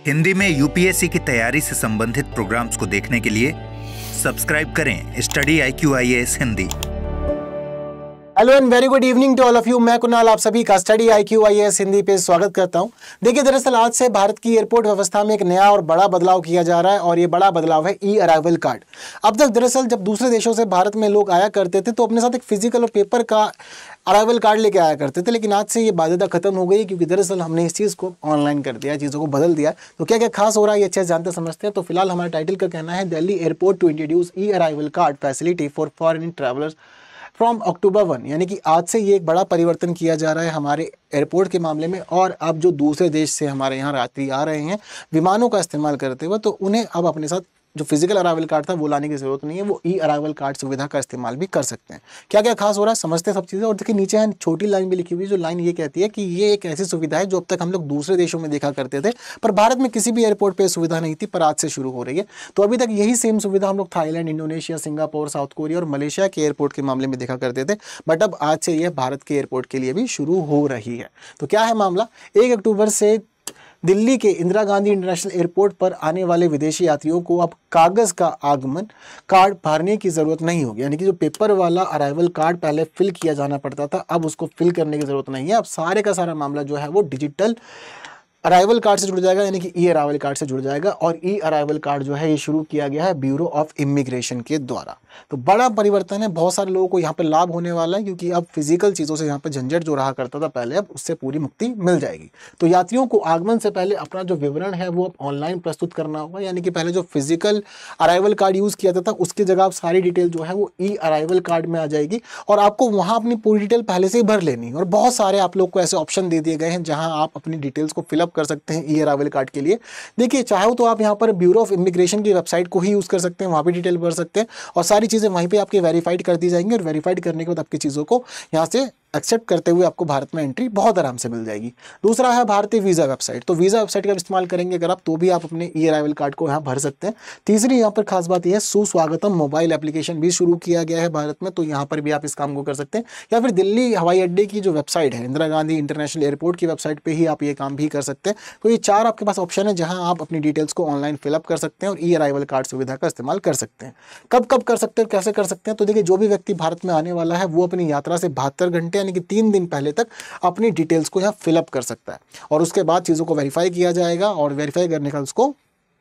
हिंदी में यूपीएससी की तैयारी से संबंधित प्रोग्राम्स को देखने के लिए सब्सक्राइब करें study IQ IAS Hindi. Hello and very good evening to all of you. मैं कुणाल आप सभी का स्टडी IQ IAS हिंदी पे स्वागत करता हूं। देखिए, दरअसल आज से भारत की एयरपोर्ट व्यवस्था में एक नया और बड़ा बदलाव किया जा रहा है और ये बड़ा बदलाव है ई अराइवल कार्ड। अब तक दरअसल जब दूसरे देशों से भारत में लोग आया करते थे तो अपने साथ एक फिजिकल और पेपर का अराइवल कार्ड लेके आया करते थे, लेकिन आज से ये बाध्यता खत्म हो गई क्योंकि दरअसल हमने इस चीज़ को ऑनलाइन कर दिया, चीज़ों को बदल दिया। तो क्या क्या खास हो रहा है ये अच्छे से जानते समझते हैं। तो फिलहाल हमारे टाइटल का कहना है Delhi airport to introduce e arrival card facility for foreign travellers from October 1। यानी कि आज से ये एक बड़ा परिवर्तन किया जा रहा है हमारे एयरपोर्ट के मामले में। और अब जो दूसरे देश से हमारे यहाँ यात्री आ रहे हैं विमानों का इस्तेमाल करते हुए, तो उन्हें अब अपने साथ जो फिजिकल अराइवल कार्ड था वो लाने की जरूरत नहीं है, वो ई अराइवल कार्ड सुविधा का इस्तेमाल भी कर सकते हैं। क्या क्या खास हो रहा है समझते हैं सब चीज़ें। और देखिए नीचे है छोटी लाइन भी लिखी हुई, जो लाइन ये कहती है कि ये एक ऐसी सुविधा है जो अब तक हम लोग दूसरे देशों में देखा करते थे, पर भारत में किसी भी एयरपोर्ट पर सुविधा नहीं थी, पर आज से शुरू हो रही है। तो अभी तक यही सेम सुविधा हम लोग Thailand, Indonesia, Singapore, south Korea और मलेशिया के एयरपोर्ट के मामले में देखा करते थे, बट अब आज से यह भारत के एयरपोर्ट के लिए भी शुरू हो रही है। तो क्या है मामला, 1 अक्टूबर से दिल्ली के इंदिरा गांधी इंटरनेशनल एयरपोर्ट पर आने वाले विदेशी यात्रियों को अब कागज़ का आगमन कार्ड भरने की ज़रूरत नहीं होगी। यानी कि जो पेपर वाला अराइवल कार्ड पहले फिल किया जाना पड़ता था, अब उसको फिल करने की ज़रूरत नहीं है। अब सारे का सारा मामला जो है वो डिजिटल अराइवल कार्ड से जुड़ जाएगा, यानी कि ई अराइवल कार्ड से जुड़ जाएगा। और ई अराइवल कार्ड जो है ये शुरू किया गया है ब्यूरो ऑफ इमिग्रेशन के द्वारा। तो बड़ा परिवर्तन है, बहुत सारे लोगों को यहाँ पे लाभ होने वाला है क्योंकि अब फिजिकल चीज़ों से यहाँ पे झंझट जो रहा करता था पहले, अब उससे पूरी मुक्ति मिल जाएगी। तो यात्रियों को आगमन से पहले अपना जो विवरण है वो अब ऑनलाइन प्रस्तुत करना होगा। यानी कि पहले जो फिजिकल अराइवल कार्ड यूज़ किया जाता था उसकी जगह आप सारी डिटेल जो है वो ई अराइवल कार्ड में आ जाएगी और आपको वहाँ अपनी पूरी डिटेल पहले से ही भर लेनी है। और बहुत सारे आप लोग को ऐसे ऑप्शन दे दिए गए हैं जहाँ आप अपनी डिटेल्स को फिलअप कर सकते हैं ई अराइवल कार्ड के लिए। देखिए, चाहो तो आप यहाँ पर ब्यूरो ऑफ इमिग्रेशन की वेबसाइट को ही यूज़ कर सकते हैं, वहाँ भी डिटेल भर सकते हैं और सारी चीज़ें वहीं पे आपकी वेरीफाइड कर दी जाएंगी। और वेरीफाइड करने के बाद आपकी चीज़ों को यहाँ से एक्सेप्ट करते हुए आपको भारत में एंट्री बहुत आराम से मिल जाएगी। दूसरा है भारतीय वीज़ा वेबसाइट। तो वीज़ा वेबसाइट का इस्तेमाल करेंगे अगर आप, तो भी आप अपने ई अराइवल कार्ड को यहाँ भर सकते हैं। तीसरी यहाँ पर खास बात यह है, सुस्वागतम मोबाइल एप्लीकेशन भी शुरू किया गया है भारत में, तो यहाँ पर भी आप इस काम को कर सकते हैं। या फिर दिल्ली हवाई अड्डे की जो वेबसाइट है, इंदिरा गांधी इंटरनेशनल एयरपोर्ट की वेबसाइट पर ही आप ये काम भी कर सकते हैं। तो ये 4 आपके पास ऑप्शन है जहाँ आप अपनी डिटेल्स को ऑनलाइन फिलअप कर सकते हैं और ई अराइवल कार्ड सुविधा का इस्तेमाल कर सकते हैं। कब कब कर सकते हैं, कैसे कर सकते हैं। तो देखिए, जो भी व्यक्ति भारत में आने वाला है वो अपनी यात्रा से 72 घंटे यानी कि 3 दिन पहले तक अपनी डिटेल्स को यहाँ फिलअप कर सकता है और उसके बाद चीज़ों को वेरीफाई किया जाएगा और वेरीफाई करने का उसको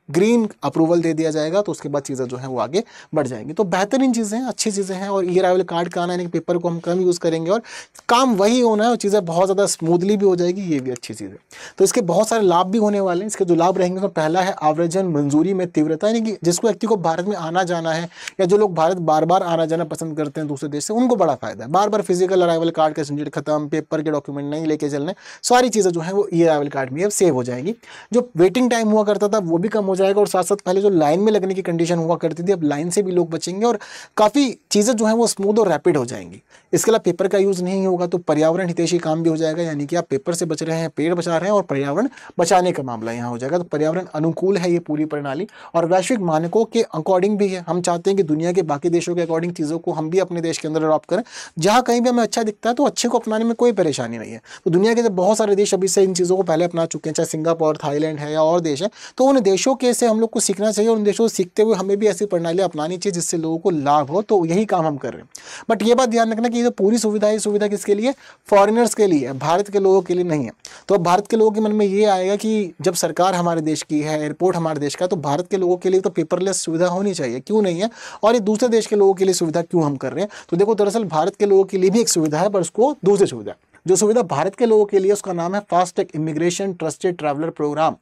ग्रीन अप्रूवल दे दिया जाएगा। तो उसके बाद चीज़ें जो है वो आगे बढ़ जाएंगी। तो बेहतरीन चीज़ें हैं, अच्छी चीज़ें हैं। और ई अराइवल कार्ड का आना यानी कि पेपर को हम कम यूज़ करेंगे और काम वही होना है और चीज़ें बहुत ज़्यादा स्मूथली भी हो जाएगी, ये भी अच्छी चीज़ है। तो इसके बहुत सारे लाभ भी होने वाले हैं। इसके जो लाभ रहेंगे तो पहला है आव्रजन मंजूरी में तीव्रता, यानी कि जिसको व्यक्ति को भारत में आना जाना है या जो लोग भारत बार बार आना जाना पसंद करते हैं दूसरे देश से, उनको बड़ा फायदा है। बार बार फिजिकल अराइवल कार्ड का झंझट खत्म, पेपर के डॉक्यूमेंट नहीं लेके चलने, सारी चीज़ें जो है वो ई अराइवल कार्ड में अब सेव हो जाएंगी। जो वेटिंग टाइम हुआ करता था वो भी कम हो जाएगा और साथ साथ पहले जो लाइन में लगने की कंडीशन हुआ करती थी, अब लाइन से भी लोग बचेंगे और काफ़ी चीज़ें जो हैं वो स्मूथ और रैपिड हो जाएंगी। इसके अलावा पेपर का यूज़ नहीं होगा तो पर्यावरण हितैषी काम भी हो जाएगा, यानी कि आप पेपर से बच रहे हैं, पेड़ बचा रहे हैं और पर्यावरण बचाने का मामला यहाँ हो जाएगा। तो पर्यावरण अनुकूल है ये पूरी प्रणाली और वैश्विक मानकों के अकॉर्डिंग भी है। हम चाहते हैं कि दुनिया के बाकी देशों के अकॉर्डिंग चीज़ों को हम भी अपने देश के अंदर अडॉप्ट करें। जहाँ कहीं भी हमें अच्छा दिखता है तो अच्छे को अपनाने में कोई परेशानी नहीं है। तो दुनिया के बहुत सारे देश अभी से इन चीज़ों को पहले अपना चुके हैं, चाहे सिंगापुर, थाईलैंड है या और देश है। तो उन देशों के से हम लोग को सीखना चाहिए और उन देशों सीखते हुए हमें भी ऐसी प्रणाली अपनानी चाहिए जिससे लोगों को लाभ हो। तो यही काम हम कर रहे हैं। बट ये बात ध्यान रखना कि ये जो पूरी सुविधा है, सुविधा किसके लिए, फॉरेनर्स के लिए है, भारत के लोगों के लिए नहीं है। तो अब भारत के लोगों के मन में ये आएगा कि जब सरकार हमारे देश की है, एयरपोर्ट हमारे देश का है, तो भारत के लोगों के लिए तो पेपरलेस सुविधा होनी चाहिए, क्यों नहीं है। और ये दूसरे देश के लोगों के लिए सुविधा क्यों हम कर रहे हैं। तो देखो, दरअसल भारत के लोगों के लिए भी एक सुविधा है, पर उसको दूसरी सुविधा, जो सुविधा भारत के लोगों के लिए उसका नाम है fast track immigration trusted traveller programme.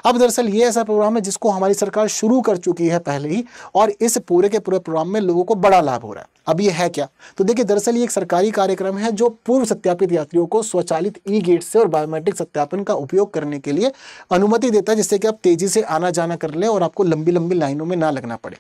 अब दरअसल ये ऐसा प्रोग्राम है जिसको हमारी सरकार शुरू कर चुकी है पहले ही और इस पूरे के पूरे प्रोग्राम में लोगों को बड़ा लाभ हो रहा है। अब ये है क्या, तो देखिए, दरअसल ये एक सरकारी कार्यक्रम है जो पूर्व सत्यापित यात्रियों को स्वचालित ई गेट से और बायोमेट्रिक सत्यापन का उपयोग करने के लिए अनुमति देता है, जिससे कि आप तेजी से आना जाना कर लें और आपको लंबी लंबी लाइनों में ना लगना पड़े।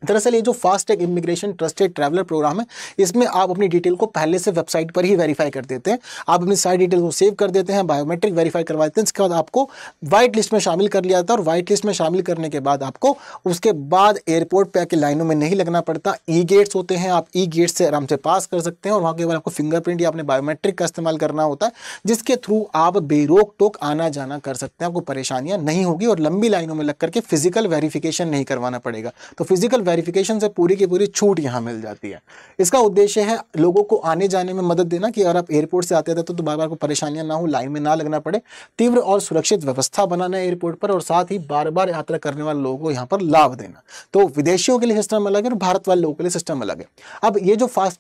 दरअसल ये जो fast track immigration trusted traveller programme है, इसमें आप अपनी डिटेल को पहले से वेबसाइट पर ही वेरीफाई कर देते हैं। आप अपनी सारी डिटेल को सेव कर देते हैं, बायोमेट्रिक वेरीफाई करवा देते हैं। इसके बाद आपको वाइट लिस्ट में शामिल कर लिया जाता है और वाइट लिस्ट में शामिल करने के बाद आपको उसके बाद एयरपोर्ट पे आके लाइनों में नहीं लगना पड़ता। ई गेट्स होते हैं, आप ई गेट से आराम से पास कर सकते हैं और वहाँ के बाद आपको फिंगरप्रिंट या अपने बायोमेट्रिक का इस्तेमाल करना होता है, जिसके थ्रू आप बेरोक टोक आना जाना कर सकते हैं। आपको परेशानियां नहीं होगी और लंबी लाइनों में लग करके फिजिकल वेरिफिकेशन नहीं करवाना पड़ेगा। तो फिजिकल वेरिफिकेशन से पूरी की पूरी छूट यहाँ मिल जाती है। इसका उद्देश्य है लोगों को आने जाने में मदद देना कि अगर आप एयरपोर्ट से आते थे तो बार बार को परेशानियां ना हो, लाइन में ना लगना पड़े, तीव्र और सुरक्षित व्यवस्था बनाना है एयरपोर्ट पर और साथ ही बार बार यात्रा करने वाले लोगों को यहाँ पर लाभ देना। तो विदेशियों के लिए सिस्टम अलग है और भारत वाले लोगों के लिए सिस्टम अलग है। अब ये जो fast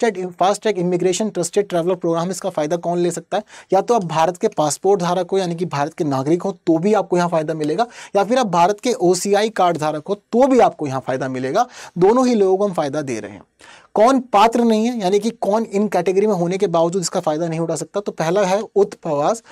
track immigration trusted traveller programme, इसका फायदा कौन ले सकता है? या तो आप भारत के पासपोर्ट धारक हो यानी कि भारत के नागरिक हो तो भी आपको यहाँ फायदा मिलेगा, या फिर आप भारत के OCI कार्ड धारक हो तो भी आपको यहाँ फायदा मिलेगा। दोनों ही लोगों को हम फायदा दे रहे हैं। कौन पात्र नहीं है यानी कि कौन इन कैटेगरी में होने के बावजूद इसका फायदा नहीं उठा सकता? तो पहला है उत्प्रवास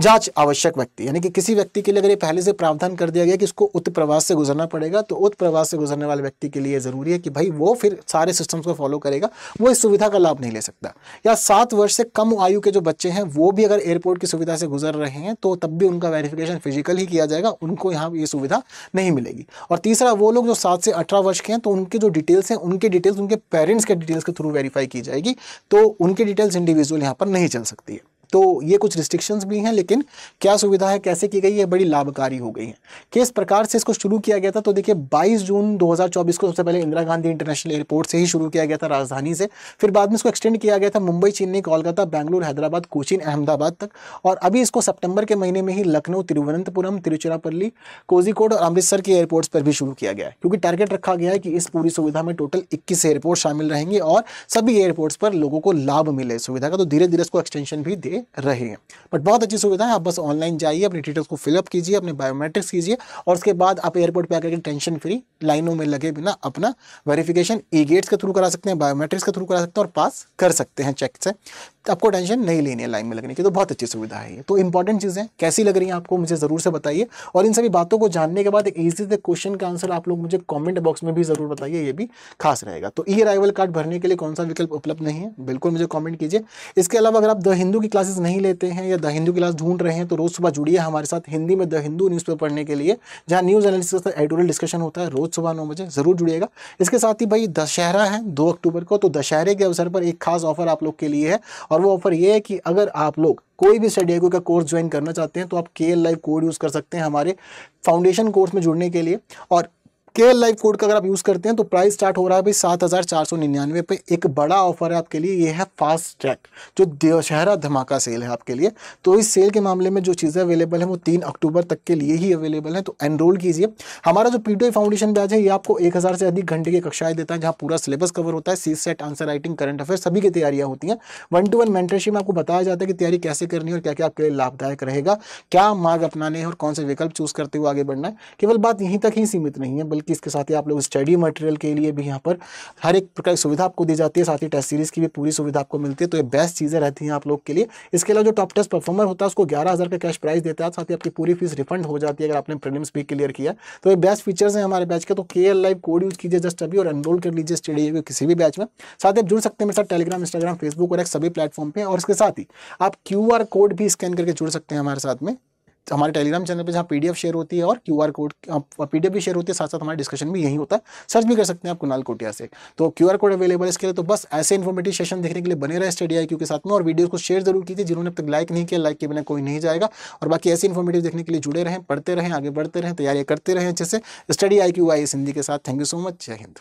जांच आवश्यक व्यक्ति, यानी कि किसी व्यक्ति के लिए अगर ये पहले से प्रावधान कर दिया गया कि इसको उत्प्रवास से गुजरना पड़ेगा, तो उत्प्रवास से गुजरने वाले व्यक्ति के लिए जरूरी है कि भाई वो फिर सारे सिस्टम्स को फॉलो करेगा, वो इस सुविधा का लाभ नहीं ले सकता। या 7 वर्ष से कम आयु के जो बच्चे हैं वो भी अगर एयरपोर्ट की सुविधा से गुजर रहे हैं तो तब भी उनका वेरिफिकेशन फिजिकल ही किया जाएगा, उनको यहाँ ये सुविधा नहीं मिलेगी। और तीसरा, वो लोग जो 7 से 18 वर्ष के हैं तो उनके जो डिटेल्स हैं उनके डिटेल्स उनके पेरेंट्स के डिटेल्स के थ्रू वेरीफाई की जाएगी, तो उनकी डिटेल्स इंडिविजुअल यहाँ पर नहीं चल सकती है। तो ये कुछ रिस्ट्रिक्शंस भी हैं, लेकिन क्या सुविधा है, कैसे की गई है, बड़ी लाभकारी हो गई है। किस प्रकार से इसको शुरू किया गया था? तो देखिए 22 जून 2024 को सबसे पहले इंदिरा गांधी इंटरनेशनल एयरपोर्ट से ही शुरू किया गया था, राजधानी से। फिर बाद में इसको एक्सटेंड किया गया था मुंबई, चेन्नई, कोलकाता, बेंगलुरु, हैदराबाद, कोचीन, अहमदाबाद तक। और अभी इसको सितंबर के महीने में ही लखनऊ, तिरुवनंतपुरम, तिरुचिरापल्ली, कोझिकोड और अमृतसर के एयरपोर्ट्स पर भी शुरू किया गया है, क्योंकि टारगेट रखा गया है कि इस पूरी सुविधा में टोटल 21 एयरपोर्ट शामिल रहेंगे और सभी एयरपोर्ट्स पर लोगों को लाभ मिले सुविधा का। तो धीरे धीरे इसको एक्सटेंशन भी दे रहे हैं, बट बहुत अच्छी सुविधा है। आप बस ऑनलाइन जाइए, अपनी डिटेल्स को फिलअप कीजिए, अपने बायोमेट्रिक्स कीजिए और उसके बाद आप एयरपोर्ट पे आकर के टेंशन फ्री लाइनों में लगे बिना अपना वेरिफिकेशन ई गेट्स के थ्रू करा सकते हैं, बायोमेट्रिक्स के थ्रू करा सकते हैं और पास कर सकते हैं चेक से। आपको टेंशन नहीं लेनी है लाइन में लगने की। तो बहुत अच्छी सुविधा है ये। तो इंपॉर्टेंट चीज़ें कैसी लग रही हैं आपको मुझे ज़रूर से बताइए, और इन सभी बातों को जानने के बाद एक ईजी से क्वेश्चन का आंसर आप लोग मुझे कमेंट बॉक्स में भी ज़रूर बताइए, ये भी खास रहेगा। तो ई अराइवल कार्ड भरने के लिए कौन सा विकल्प उपलब्ध नहीं है, बिल्कुल मुझे कमेंट कीजिए। इसके अलावा अगर आप द हिंदू की क्लासेस नहीं लेते हैं या द हिंदू क्लास ढूंढ रहे हैं तो रोज़ सुबह जुड़िए हमारे साथ हिंदी में द हिंदू न्यूज़पेपर पढ़ने के लिए, जहाँ न्यूज़ एनालिसिस का एडिटोरियल डिस्कशन होता है रोज़ सुबह 9 बजे, ज़रूर जुड़िएगा। इसके साथ ही भाई दशहरा है 2 अक्टूबर को, तो दशहरे के अवसर पर एक खास ऑफर आप लोग के लिए है, और वो ऑफर ये है कि अगर आप लोग कोई भी स्टडी का कोर्स ज्वाइन करना चाहते हैं तो आप KL लाइव कोड यूज़ कर सकते हैं हमारे फाउंडेशन कोर्स में जुड़ने के लिए। और KL लाइव कोड का अगर आप यूज़ करते हैं तो प्राइस स्टार्ट हो रहा है भाई 7,499 पे। एक बड़ा ऑफर है आपके लिए, ये है फास्ट ट्रैक जो दशहरा धमाका सेल है आपके लिए। तो इस सेल के मामले में जो चीज़ें अवेलेबल हैं वो 3 अक्टूबर तक के लिए ही अवेलेबल हैं, तो एनरोल कीजिए। हमारा जो PTI फाउंडेशन बैच है ये आपको 1000 से अधिक घंटे की कक्षाएं देता है, जहाँ पूरा सिलेबस कवर होता है, CSET, answer writing, current affair सभी की तैयारियाँ होती हैं। 1-to-1 मेंटरशिप में आपको बताया जाता है कि तैयारी कैसे करनी है और क्या क्या आपके लिए लाभदायक रहेगा, क्या मार्ग अपनाने हैं और कौन से विकल्प चूज करते हुए आगे बढ़ना है। केवल बात यहीं तक ही सीमित नहीं है, बल्कि इसके साथ ही आप लोग स्टडी मटेरियल के लिए भी यहाँ पर हर एक प्रकार की सुविधा आपको दी जाती है, साथ ही टेस्ट सीरीज की भी पूरी सुविधा आपको मिलती है। तो ये बेस्ट चीज़ें रहती हैं आप लोग के लिए। इसके अलावा जो टॉप टेस्ट परफॉर्मर होता है उसको 11,000 का कैश प्राइस देता है, साथ ही आपकी पूरी फीस रिफंड हो जाती है अगर आपने प्रीलिम्स भी क्लियर किया। तो ये बेस्ट फीचर्स हैं हमारे बैच के। तो KL लाइव कोड यूज कीजिए जस्ट अभी और एनरोल कर लीजिए स्टडी किसी भी बैच में। साथ ही आप जुड़ सकते हैं मेरे साथ टेलीग्राम, इंस्टाग्राम, फेसबुक और सभी प्लेटफॉर्म पे। और इसके साथ ही आप QR कोड भी स्कैन करके जुड़ सकते हैं हमारे साथ में हमारे टेलीग्राम चैनल पे, जहाँ PDF शेयर होती है और QR कोड PDF भी शेयर होती है, साथ साथ हमारा डिस्कशन भी यही होता है। सर्च भी कर सकते हैं आप कुणाल कोटिया से, तो QR कोड अवेलेबल है इसके लिए। तो बस ऐसे इन्फॉर्मेटिव सेशन देखने के लिए बने रहे स्टडी IQ के साथ में, और वीडियो को शेयर जरूर कीजिए। जिन्होंने अब तक लाइक नहीं किया, लाइक के बिना कोई नहीं जाएगा। और बाकी ऐसे इन्फॉर्मेटिव देखने के लिए जुड़े रहें, पढ़ते रहें, आगे बढ़ते रहें, तैयारियां करते रहें अच्छे से। स्टडी IQ IAS हिंदी के साथ। Thank you so much. जय हिंद।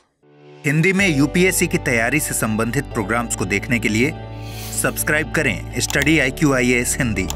हिंदी में UPSC की तैयारी से संबंधित प्रोग्राम्स को देखने के लिए सब्सक्राइब करें स्टडी IQ IAS हिंदी।